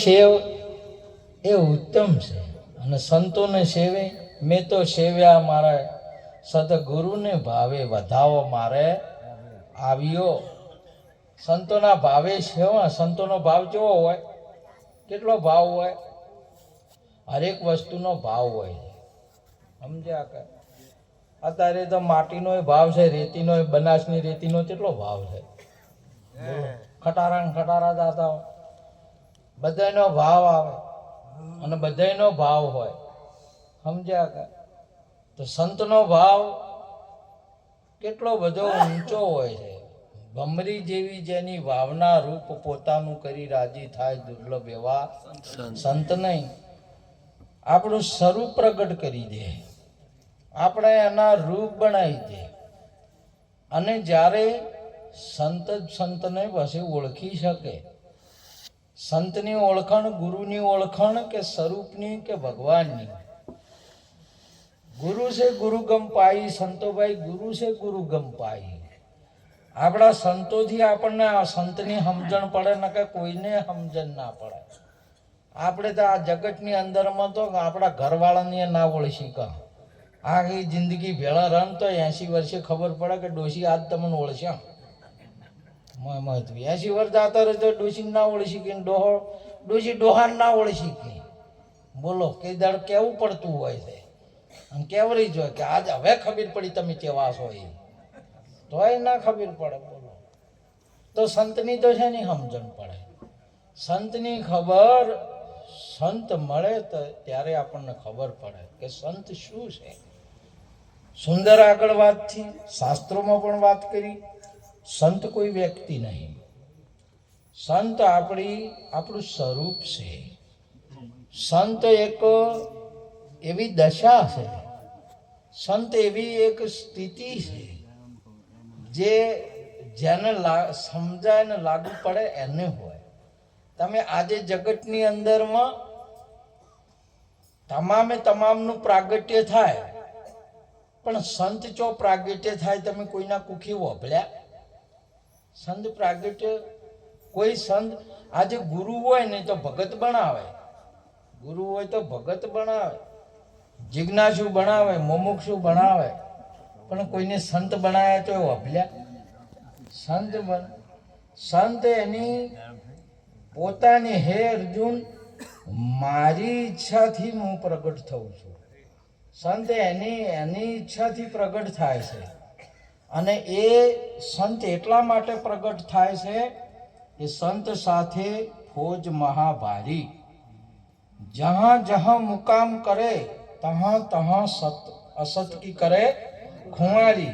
સેવ એ ઉત્તમ છે અને સંતોને સેવે. મેં તો સેવ્યા મારા સદગુરુને ભાવે વધાવો મારે આવ્યો. સંતોના ભાવે સેવા. સંતોનો ભાવ કેવો હોય? કેટલો ભાવ હોય? હરેક વસ્તુનો ભાવ હોય. સમજ્યા કે અત્યારે તો માટીનો ભાવ છે, રેતીનો, બનાસની રેતીનો કેટલો ભાવ છે? ખટારા ખટારા દાતા હોય, બધાનો ભાવ આવે અને બધાનો ભાવ હોય. સમજ્યા કે તો સંતનો ભાવ કેટલો બધો ઊંચો હોય છે. ભમરી જેવી જેની ભાવના રૂપ પોતાનું કરી રાજી થાય દુર્લભ એવા સંત નહીં. આપણું સ્વરૂપ પ્રગટ કરી દે, આપણે એના રૂપ બનાવી દે. અને જ્યારે સંત જ સંતને પછી ઓળખી શકે. સંતની ઓળખાણ ગુરુની ઓળખાણ કે સ્વરૂપની કે ભગવાનની. ગુરુ છે ગુરુ ગમ પાઈ, સંતો ભાઈ ગુરુ છે ગુરુ ગમ પાઈ. આપણા સંતોથી આપણને આ સંતની સમજણ પડે ને કે કોઈને સમજણ ના પડે. આપણે તો આ જગતની અંદરમાં તો આપણા ઘરવાળાને ના ઓળખી ક આખી જિંદગી ભેળા રન તો 80 વર્ષે ખબર પડે કે ડોશી આજ તમને ઓળખ્યા. 80 વર્ષ જતા રહે તો ડોશી ના ઓળખી કે ડોશી ડોહાર ના ઓળખી કે. બોલો કે દાડ કેવું પડતું હોય છે અને કેવરી જોઈએ કે આજ હવે ખબર પડી તમે કેવા છો એ તોય ના ખબર પડે. બોલો તો સંતની તો છે નહીં સમજણ પડે. સંતની ખબર સંત મળે તો ત્યારે આપણને ખબર પડે કે સંત શું છે. સુંદર આગળ વાત થી શાસ્ત્રોમાં પણ વાત કરી. સંત કોઈ વ્યક્તિ નહીં, સંત આપણું સ્વરૂપ છે. સંત એક એવી દશા છે, સંત એવી એક સ્થિતિ છે જે જેને સમજાય ને લાગુ પડે એને હોય. તમે આજે જગતની અંદરમાં તમામનું પ્રાગટ્ય થાય, પણ સંત ચો પ્રાગટ્ય થાય તમે કોઈના કુખી વભળ્યા? સંત પ્રાગટ્ય કોઈ સંત આજે ગુરુ હોય ને તો ભગત બનાવે, ગુરુ હોય તો ભગત બનાવે, જિજ્ઞાસુ બનાવે, મુમુક્ષુ બનાવે, પણ કોઈને સંત બનાવ્યા તો વભળ્યા? સંત એની પોતાની, હે અર્જુન મારી ઈચ્છાથી હું પ્રગટ થઉં છું. સંત એની ઈચ્છાથી પ્રગટ થાય છે. અને એ સંત એટલા માટે પ્રગટ થાય છે કે સંત સાથે ફોજ મહાભારી. જહાં જહાં મુકામ કરે તહાં તહાં असत की करे खुआरी.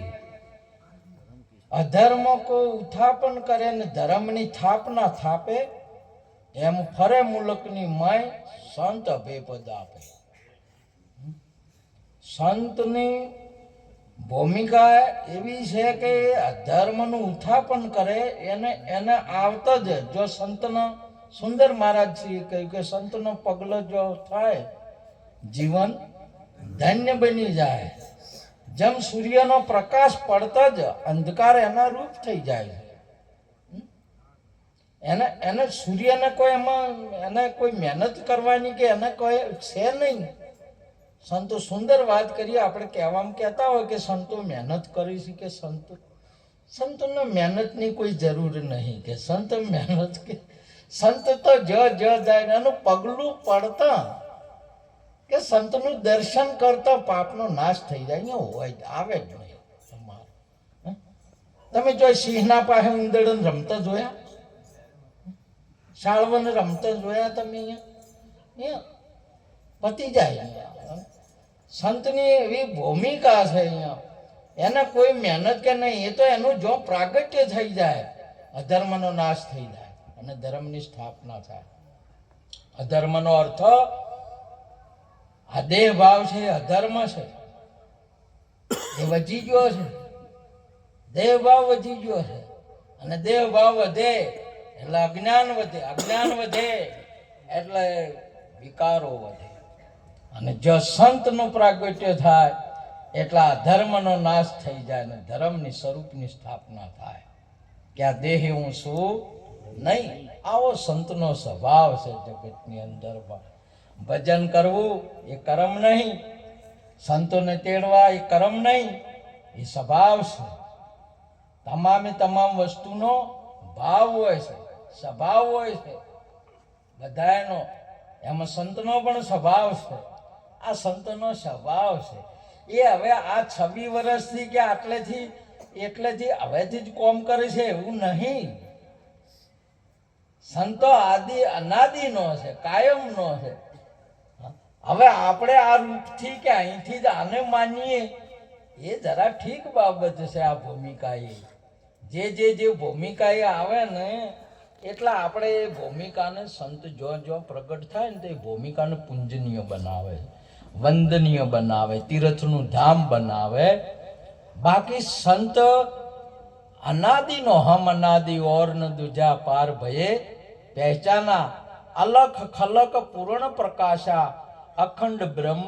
अधर्म को उथापन करे ने धर्म ની થાપના થાપે, એમ ફરે મુલકની માય સંત અભેપદ આપે. સંતની ભૂમિકા એવી છે કે અધર્મનું ઉત્થાપન કરે એને આવતા જ જો સંતનો સુંદર મહારાજ શ્રી કહ્યું કે સંતનો પગલો જો થાય જીવન ધન્ય બની જાય. જેમ સૂર્યનો પ્રકાશ પડતા જ અંધકાર એના રૂપ થઈ જાય. એને સૂર્યને કોઈ એમાં એને કોઈ મહેનત કરવાની કે એને કોઈ છે નહીં. સંતો સુંદર વાત કરીએ. આપણે કહેવામાં કહેતા હોય કે સંતો મહેનત કરી છે કે સંતોને મહેનતની કોઈ જરૂર નહીં કે સંત મહેનત કે સંત તો જ જાય એનું પગલું પડતા કે સંતનું દર્શન કરતા પાપનો નાશ થઈ જાય. અહીંયા હોય આવે જ નહીં. તમે જો સિંહના પાસે ઉંદરને રમતા જોયા, શાળવાને રમતા જોયા તમે? અહીંયા પતી જાય. સંતની એવી ભૂમિકા છે અહીંયા. એને કોઈ મહેનત કે નહીં, એ તો એનું જો પ્રાગટ્ય થઈ જાય અધર્મનો નાશ થઈ જાય અને ધર્મની સ્થાપના થાય. અધર્મનો અર્થ આ દેહ ભાવ છે, અધર્મ છે, એ વધી ગયો છે. દેહ ભાવ વધી ગયો છે અને દેહ ભાવ વધે એટલે અજ્ઞાન વધે, અજ્ઞાન વધે એટલે વિકારો વધે. અને જો સંતનું પ્રાગટ્ય થાય એટલે આ ધર્મનો નાશ થઈ જાય અને ધર્મની સ્વરૂપની સ્થાપના થાય કે આ દેહ હું છું નહીં. આવો સંતનો સ્વભાવ છે જગતની અંદરમાં. ભજન કરવું એ કર્મ નહીં, સંતોને તેડવા એ કર્મ નહીં, એ સ્વભાવ છે. તમામે તમામ વસ્તુનો ભાવ હોય છે, સ્વભાવ હોય છે બધાનો. એમાં સંતનો પણ સ્વભાવ છે. આ સંતનો સ્વભાવ છે એ હવે આ 26 વર્ષથી કે એટલેથી હવેથી જ કોમ કરે છે એવું નહીં. સંતો આદિ અનાદિનો છે, કાયમનો છે. હવે આપણે આ રૂપથી કે અહીંથી જ આને માનીએ એ જરા ઠીક બાબત છે. આ ભૂમિકા જે ભૂમિકા આવે ને એટલે આપણે એ ભૂમિકાને સંત જો પ્રગટ થાય ને તો એ ભૂમિકાને પૂજનીય બનાવે, વંદનીય બનાવે, તીર્થનું ધામ બનાવે. બાકી સંત અનાદિનો હમ અનાદિ ઓર ન દુજા પાર ભયે પહેચાના અલખ ખલક પૂર્ણ પ્રકાશા અખંડ બ્રહ્મ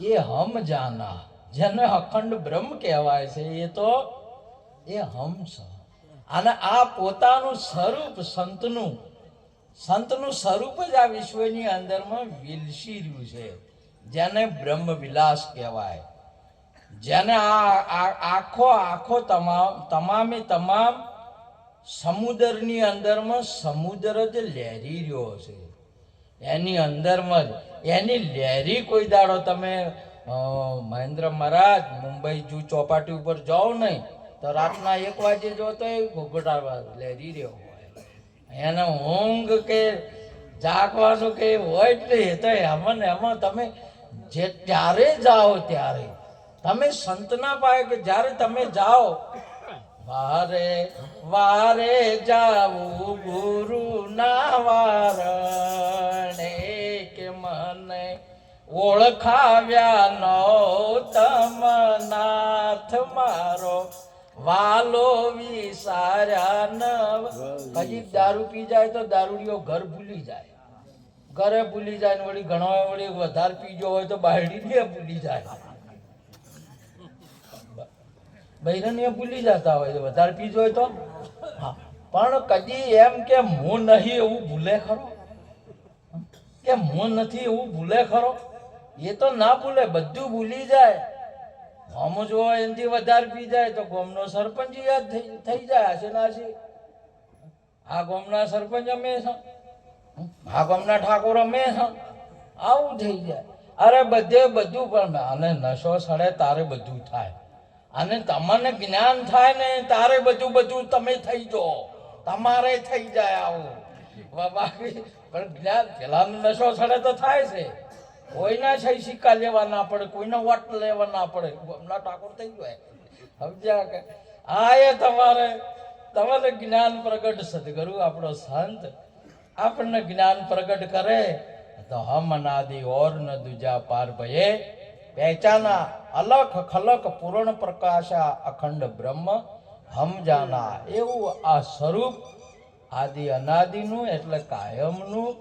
એ હમ જાના. જેને અખંડ બ્રહ્મ કહેવાય છે એ હમ છે. અને આ પોતાનું સ્વરૂપ સંતનું સ્વરૂપ જ આ વિશ્વની અંદરમાં વિલસી રહ્યું છે, જેને બ્રહ્મ વિલાસ કહેવાય. જેને આખો તમામે તમામ સમુદ્રની અંદરમાં સમુદ્ર જ લહેરી રહ્યો છે. એની અંદરમાં જ એની લહેરી કોઈ દાડો તમે મહેન્દ્ર મહારાજ મુંબઈ જૂ ચોપાટી ઉપર જાઓ નહીં તો રાતના 1 વાગે જો તો એ ઘોઘટાવા લહેરી રહ્યો હોય. એને ઊંઘ કે જાગવાનું કે હોય જ નહીં. તો એમાં તમે જે ત્યારે જાઓ ત્યારે તમે સંતના પાસે કે જ્યારે તમે જાઓ વારે વારે જાવું ગુરુ ના વારણે કે મને ઓળખાવ્યા નો તમ નાથ મારો વાલો વિસાર્યા ન. હજી દારૂ પી જાય તો દારૂડિયો ઘર ભૂલી જાય, ઘરે ભૂલી જાય ને વળી ઘણો વળી વધારે પીજો હોય તો બાયડી ભૂલી જાય. બૈરણીએ ભૂલી જતા હોય તો વધારે પીજો હોય તો. હા, પણ કદી એમ કે હું નહીં એવું ભૂલે ખરો? કે હું નથી એવું ભૂલે ખરો? એ તો ના ભૂલે, બધું ભૂલી જાય. આમ જો એનાથી વધારે પી જાય તો ગામનો સરપંચ યાદ થઈ જાય. હશે ના હશે? આ ગામના સરપંચ અમે છે, આ ગામના ઠાકોર અમે છે, આવું થઈ જાય. અરે બધું પણ અને નશો સડે તારે બધું થાય, અને તમને જ્ઞાન થાય ને તારે બધું તમે થઈ જાઓ, તમારે થઈ જાય આવું. બાકી પણ જ્ઞાન પેલાનો નશો સડે તો થાય છે. કોઈના છે સિક્કા લેવા ના પડે, કોઈના વટ લેવા ના પડે, હમણાં ઠાકોર થઈ જાય. સમજ્યા કે આ એ તમારે જ્ઞાન પ્રગટ સદગુરુ આપણો સંત આપણને જ્ઞાન પ્રગટ કરે તો હમ અનાદિ ઓર ન દુજા પાર ભયે પહેચાના અલખ ખલક પૂર્ણ પ્રકાશા અખંડ બ્રહ્મ હમ જાના. એવું આ સ્વરૂપ આદિ અનાદિનું એટલે કાયમનું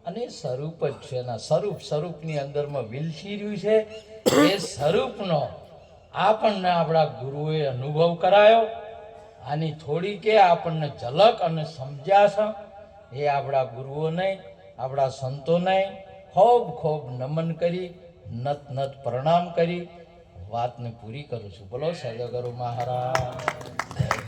અને સ્વરૂપ જ છે. એના સ્વરૂપની અંદરમાં વિલસી રહ્યું છે. એ સ્વરૂપનો આપણને આપણા ગુરુએ અનુભવ કરાયો. આની થોડી કે આપણને ઝલક અને સમજ્યા છે એ આપણા ગુરુઓને આપણા સંતોને ખૂબ નમન કરી નત પ્રણામ કરી વાતને પૂરી કરું છું. બોલો સદગુરુ મહારાજ.